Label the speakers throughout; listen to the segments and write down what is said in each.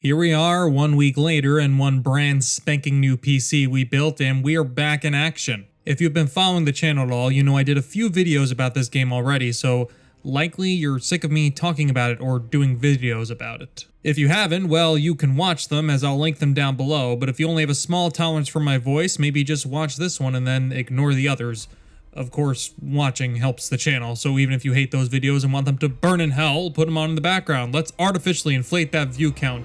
Speaker 1: Here we are 1 week later and one brand spanking new PC we built, and we are back in action. If you've been following the channel at all, you know I did a few videos about this game already, so likely you're sick of me talking about it or doing videos about it. If you haven't, well, you can watch them as I'll link them down below, but if you only have a small tolerance for my voice, maybe just watch this one and then ignore the others. Of course, watching helps the channel, so even if you hate those videos and want them to burn in hell, put them on in the background. Let's artificially inflate that view count.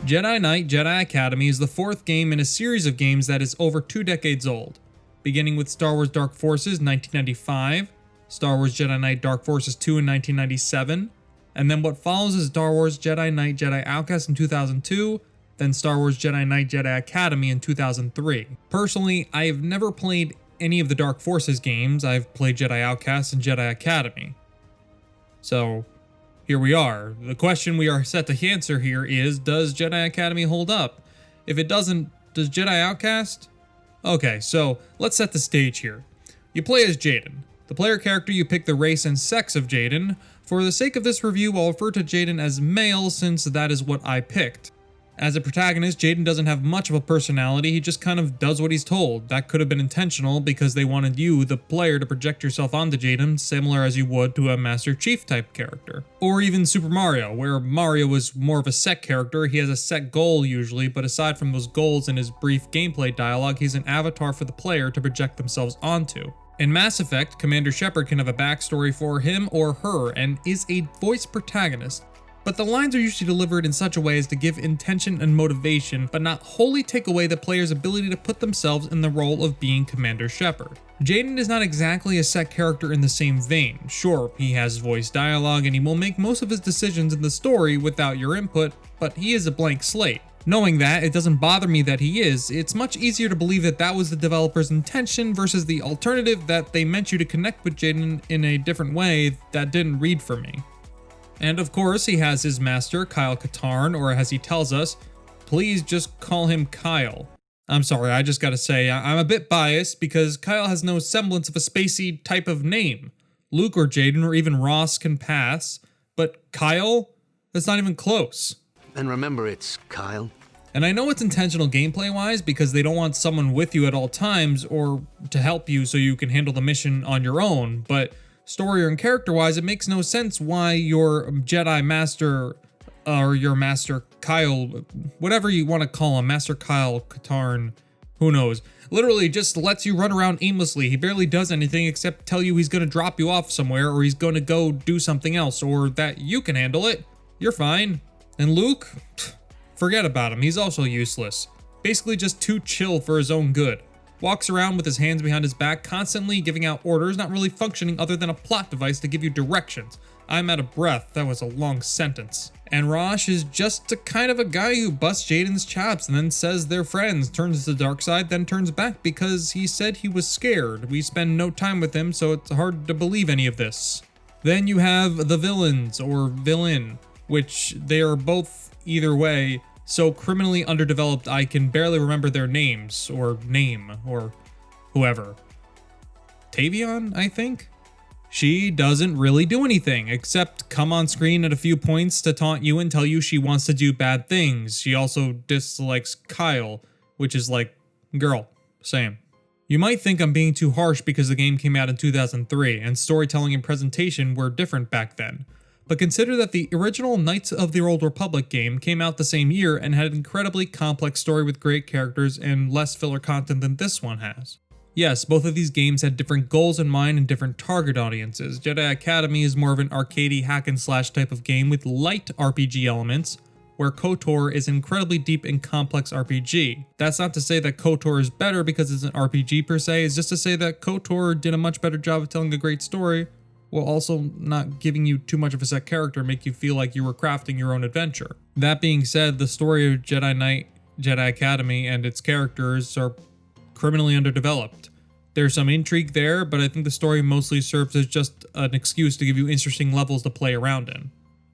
Speaker 1: Jedi Knight Jedi Academy is the fourth game in a series of games that is over 2 decades old, beginning with Star Wars Dark Forces 1995, Star Wars Jedi Knight Dark Forces 2 in 1997, and then what follows is Star Wars Jedi Knight Jedi Outcast in 2002, then Star Wars Jedi Knight Jedi Academy in 2003. Personally, I have never played any of the Dark Forces games. I've played Jedi Outcast and Jedi Academy. So, here we are. The question we are set to answer here is, does Jedi Academy hold up? If it doesn't, does Jedi Outcast? Okay, so let's set the stage here. You play as Jaden. The player character, you pick the race and sex of Jaden. For the sake of this review, I'll refer to Jaden as male since that is what I picked. As a protagonist, Jaden doesn't have much of a personality, he just kind of does what he's told. That could have been intentional because they wanted you, the player, to project yourself onto Jaden, similar as you would to a Master Chief type character. Or even Super Mario, where Mario is more of a set character, he has a set goal usually, but aside from those goals and his brief gameplay dialogue, he's an avatar for the player to project themselves onto. In Mass Effect, Commander Shepard can have a backstory for him or her and is a voice protagonist. But the lines are usually delivered in such a way as to give intention and motivation, but not wholly take away the player's ability to put themselves in the role of being Commander Shepard. Jaden is not exactly a set character in the same vein. Sure, he has voice dialogue and he will make most of his decisions in the story without your input, but he is a blank slate. Knowing that, it doesn't bother me that he is. It's much easier to believe that that was the developer's intention versus the alternative that they meant you to connect with Jaden in a different way that didn't read for me. And of course, he has his master, Kyle Katarn, or as he tells us, please just call him Kyle. I'm sorry, I just gotta say, I'm a bit biased because Kyle has no semblance of a spacey type of name. Luke or Jaden or even Ross can pass, but Kyle? That's not even close.
Speaker 2: And remember, it's Kyle.
Speaker 1: And I know it's intentional gameplay-wise because they don't want someone with you at all times or to help you so you can handle the mission on your own, but story and character-wise, it makes no sense why your Jedi Master, or your Master Kyle, whatever you want to call him, Master Kyle Katarn, who knows, literally just lets you run around aimlessly. He barely does anything except tell you he's going to drop you off somewhere, or he's going to go do something else, or that you can handle it. You're fine. And Luke? Forget about him, he's also useless. Basically just too chill for his own good. Walks around with his hands behind his back, constantly giving out orders, not really functioning other than a plot device to give you directions. I'm out of breath, that was a long sentence. And Rosh is just a kind of a guy who busts Jaden's chops and then says they're friends, turns to the dark side, then turns back because he said he was scared. We spend no time with him, so it's hard to believe any of this. Then you have the villains, or villain, which they are both either way so criminally underdeveloped I can barely remember their names, or name, or whoever. Tavion, I think? She doesn't really do anything, except come on screen at a few points to taunt you and tell you she wants to do bad things. She also dislikes Kyle, which is like, girl, same. You might think I'm being too harsh because the game came out in 2003, and storytelling and presentation were different back then. But consider that the original Knights of the Old Republic game came out the same year and had an incredibly complex story with great characters and less filler content than this one has. Yes, both of these games had different goals in mind and different target audiences. Jedi Academy is more of an arcadey hack and slash type of game with light RPG elements, where KOTOR is an incredibly deep and complex RPG. That's not to say that KOTOR is better because it's an RPG per se, it's just to say that KOTOR did a much better job of telling a great story, while also not giving you too much of a set character, make you feel like you were crafting your own adventure. That being said, the story of Jedi Knight Jedi Academy and its characters are criminally underdeveloped. There's some intrigue there, but I think the story mostly serves as just an excuse to give you interesting levels to play around in.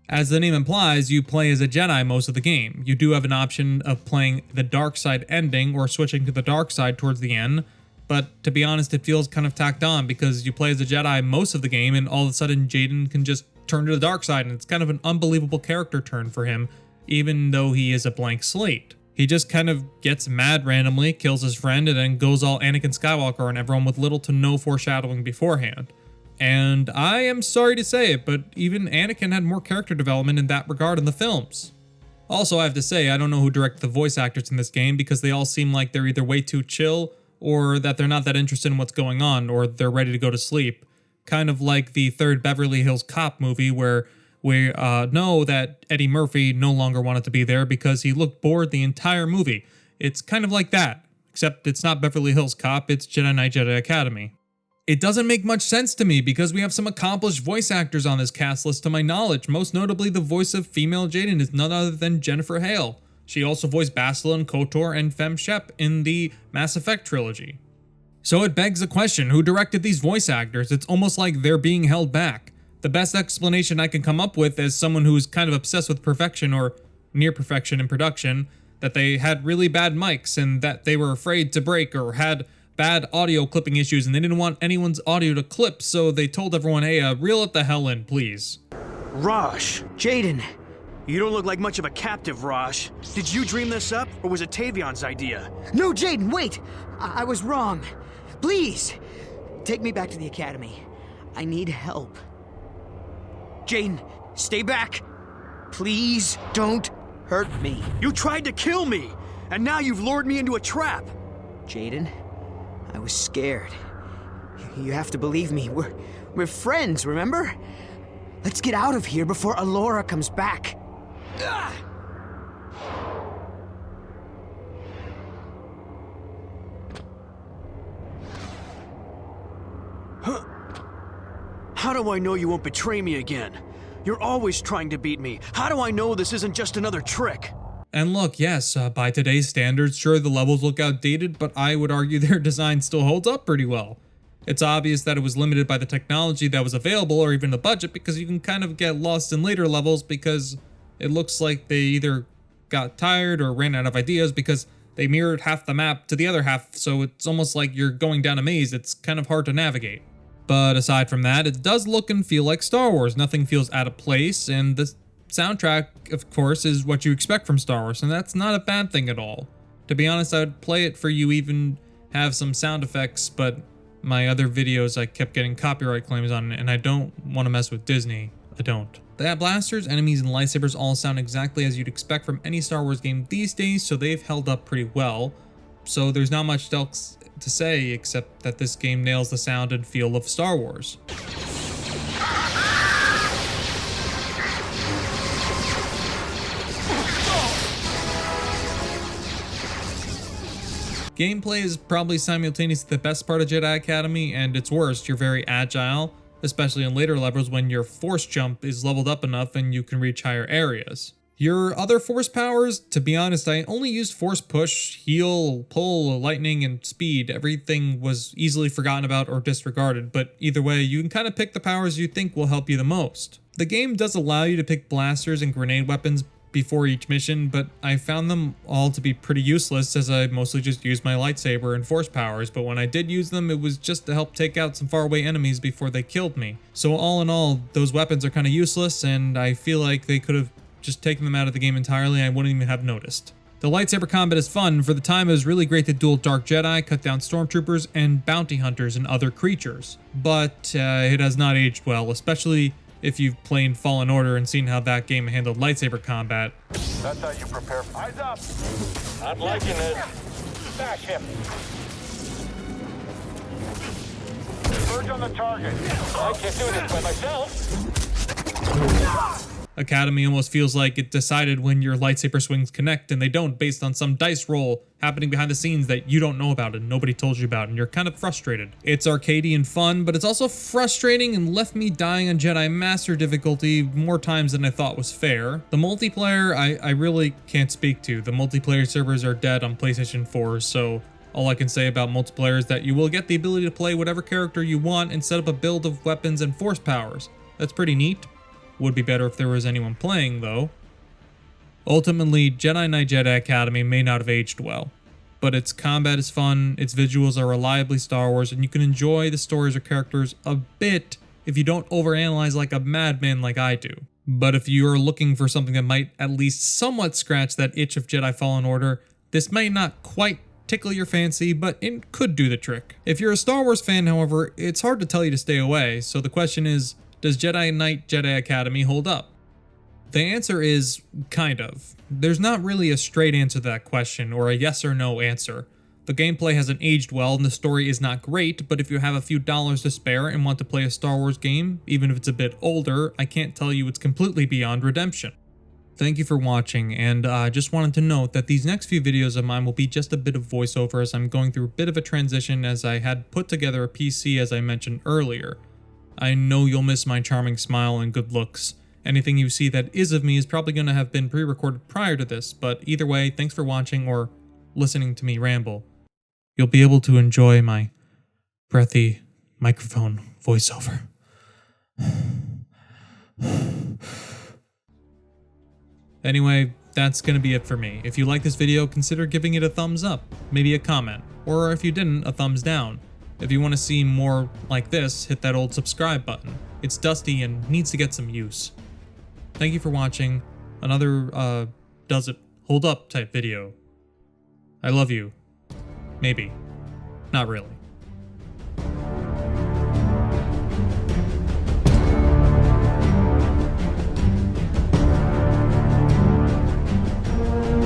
Speaker 1: As the name implies, you play as a Jedi most of the game. You do have an option of playing the dark side ending or switching to the dark side towards the end, but to be honest, it feels kind of tacked on because you play as a Jedi most of the game and all of a sudden Jaden can just turn to the dark side, and it's kind of an unbelievable character turn for him, even though he is a blank slate. He just kind of gets mad randomly, kills his friend, and then goes all Anakin Skywalker on everyone with little to no foreshadowing beforehand. And I am sorry to say it, but even Anakin had more character development in that regard in the films. Also, I have to say, I don't know who directed the voice actors in this game because they all seem like they're either way too chill or that they're not that interested in what's going on or they're ready to go to sleep. Kind of like the third Beverly Hills Cop movie where we know that Eddie Murphy no longer wanted to be there because he looked bored the entire movie. It's kind of like that, except it's not Beverly Hills Cop, it's Jedi Knight Jedi Academy. It doesn't make much sense to me because we have some accomplished voice actors on this cast list to my knowledge. Most notably, the voice of female Jaden is none other than Jennifer Hale. She also voiced Bastila and KOTOR and Fem Shep in the Mass Effect trilogy. So it begs the question, who directed these voice actors? It's almost like they're being held back. The best explanation I can come up with as someone who's kind of obsessed with perfection or near perfection in production, that they had really bad mics and that they were afraid to break or had bad audio clipping issues and they didn't want anyone's audio to clip, so they told everyone, hey, reel it the hell in, please.
Speaker 3: Rosh, Jaden, you don't look like much of a captive, Rosh. Did you dream this up, or was it Tavion's idea?
Speaker 4: No, Jaden, wait! I was wrong. Please, take me back to the academy. I need help. Jaden, stay back. Please don't hurt me.
Speaker 3: You tried to kill me, and now you've lured me into a trap.
Speaker 4: Jaden, I was scared. You have to believe me. We're friends, remember? Let's get out of here before Alora comes back. Ugh!
Speaker 3: How do I know you won't betray me again? You're always trying to beat me. How do I know this isn't just another trick?
Speaker 1: And look, yes, by today's standards, sure, the levels look outdated, but I would argue their design still holds up pretty well. It's obvious that it was limited by the technology that was available or even the budget, because you can kind of get lost in later levels because it looks like they either got tired or ran out of ideas because they mirrored half the map to the other half, so it's almost like you're going down a maze. It's kind of hard to navigate. But aside from that, it does look and feel like Star Wars. Nothing feels out of place, and the soundtrack, of course, is what you expect from Star Wars, and that's not a bad thing at all. To be honest, I would play it for you, even have some sound effects, but my other videos I kept getting copyright claims on, and I don't want to mess with Disney. I don't. The blasters, enemies, and lightsabers all sound exactly as you'd expect from any Star Wars game these days, so they've held up pretty well. So there's not much else to say except that this game nails the sound and feel of Star Wars. Gameplay is probably simultaneously the best part of Jedi Academy and its worst. You're very agile, especially in later levels when your force jump is leveled up enough and you can reach higher areas. Your other force powers, to be honest, I only used force push, heal, pull, lightning, and speed. Everything was easily forgotten about or disregarded, but either way, you can kind of pick the powers you think will help you the most. The game does allow you to pick blasters and grenade weapons before each mission, but I found them all to be pretty useless as I mostly just used my lightsaber and force powers, but when I did use them, it was just to help take out some faraway enemies before they killed me. So all in all, those weapons are kind of useless, and I feel like they could have just taken them out of the game entirely, I wouldn't even have noticed. The lightsaber combat is fun. For the time, it was really great to duel Dark Jedi, cut down stormtroopers, and bounty hunters and other creatures. But it has not aged well, especially if you've played Fallen Order and seen how that game handled lightsaber combat.
Speaker 5: That's how you prepare. Eyes up! I'm liking it. Back him. Surge on the target. I can't do this by myself.
Speaker 1: Academy almost feels like it decided when your lightsaber swings connect, and they don't, based on some dice roll happening behind the scenes that you don't know about and nobody told you about, and you're kind of frustrated. It's arcadey and fun, but it's also frustrating and left me dying on Jedi Master difficulty more times than I thought was fair. The multiplayer, I really can't speak to. The multiplayer servers are dead on PlayStation 4, so all I can say about multiplayer is that you will get the ability to play whatever character you want and set up a build of weapons and force powers. That's pretty neat. Would be better if there was anyone playing, though. Ultimately, Jedi Knight Jedi Academy may not have aged well, but its combat is fun, its visuals are reliably Star Wars, and you can enjoy the stories or characters a bit if you don't overanalyze like a madman like I do. But if you're looking for something that might at least somewhat scratch that itch of Jedi Fallen Order, this might not quite tickle your fancy, but it could do the trick. If you're a Star Wars fan, however, it's hard to tell you to stay away, so the question is, does Jedi Knight Jedi Academy hold up? The answer is, kind of. There's not really a straight answer to that question, or a yes or no answer. The gameplay hasn't aged well and the story is not great, but if you have a few dollars to spare and want to play a Star Wars game, even if it's a bit older, I can't tell you it's completely beyond redemption. Thank you for watching, and I just wanted to note that these next few videos of mine will be just a bit of voiceover as I'm going through a bit of a transition as I had put together a PC as I mentioned earlier. I know you'll miss my charming smile and good looks. Anything you see that is of me is probably going to have been pre-recorded prior to this, but either way, thanks for watching or listening to me ramble. You'll be able to enjoy my breathy microphone voiceover. Anyway, that's gonna be it for me. If you like this video, consider giving it a thumbs up, maybe a comment, or if you didn't, a thumbs down. If you want to see more like this, hit that old subscribe button. It's dusty and needs to get some use. Thank you for watching another, does it hold up type video. I love you. Maybe. Not really.